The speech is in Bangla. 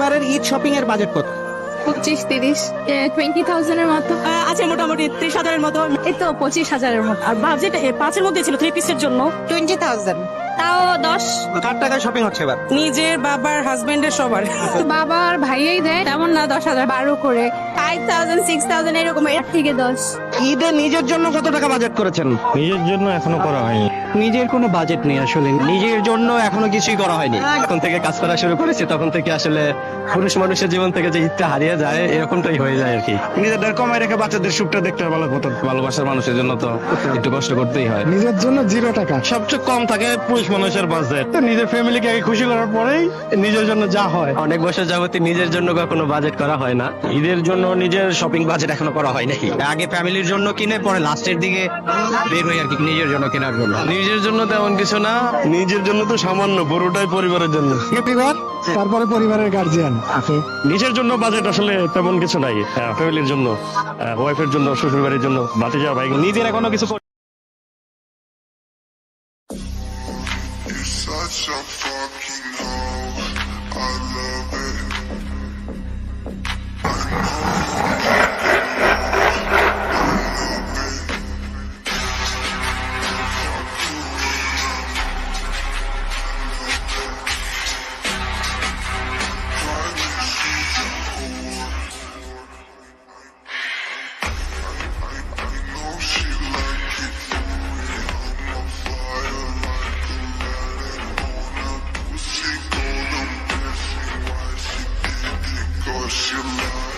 এবারের ঈদ শপিং এর বাজেট কত? 25-30 20,000 এর মতো আছে মোটামুটি 30,000-এর মতো। এই তো 25,000 এর মতো আর বাজেট 5-এর মধ্যে ছিল 3 পিসের জন্য। 20,000 তাও 10 কার টাকায় শপিং হচ্ছে এবার? নিজের, বাবার, হাজবেন্ডের, সবার। বাবার ভাইয়াই দেয় তেমন না 10,000 12 করে 5,000 6,000 এরকম এর থেকে 10 ঈদে নিজের জন্য কত টাকা বাজেট করেছেন? নিজের জন্য এখনো করা হয়নি। নিজের কোনো বাজেট নেই আসলে, নিজের জন্য এখনো কিছুই করা হয়নি। যখন থেকে কাজ করা শুরু করেছি তখন থেকে আসলে পুরুষ মানুষের জীবন থেকে যে ঈদটা হারিয়ে যায় এরকমটাই হয়ে যায় আর কি। নিজেদের কমাই রেখে বাচ্চাদের সুখটা দেখতে ভালো হতো। ভালোবাসার মানুষের জন্য তো একটু কষ্ট করতেই হয়। নিজের জন্য 0 টাকা, সবচেয়ে কম থাকে পুরুষ মানুষের বাজেট। তো নিজের ফ্যামিলিকে আগে খুশি করার পরেই নিজের জন্য যা হয়। অনেক বছর যাবতী নিজের জন্য কখনো বাজেট করা হয় না। ঈদের জন্য নিজের শপিং বাজেট এখনো করা হয় নাকি? আগে ফ্যামিলির জন্য কিনে পরে লাস্টের দিকে বের হই আর কি নিজের জন্য কেনার জন্য। নিজের জন্য তেমন কিছু না। নিজের জন্য তো সামান্য, বড়টাই পরিবারের জন্য। পরিবার, তারপরে পরিবারের গার্জিয়ান আছে। নিজের জন্য বাজেট আসলে তেমন কিছু নাই। ফ্যামিলির জন্য, ওয়াইফের জন্য, শ্বশুর বাড়ির জন্য, ভাতিজা ভাই, নিজের এখনো কিছু Such a fucking hoe. I love it. She gonna miss me while she did it, 'cause she love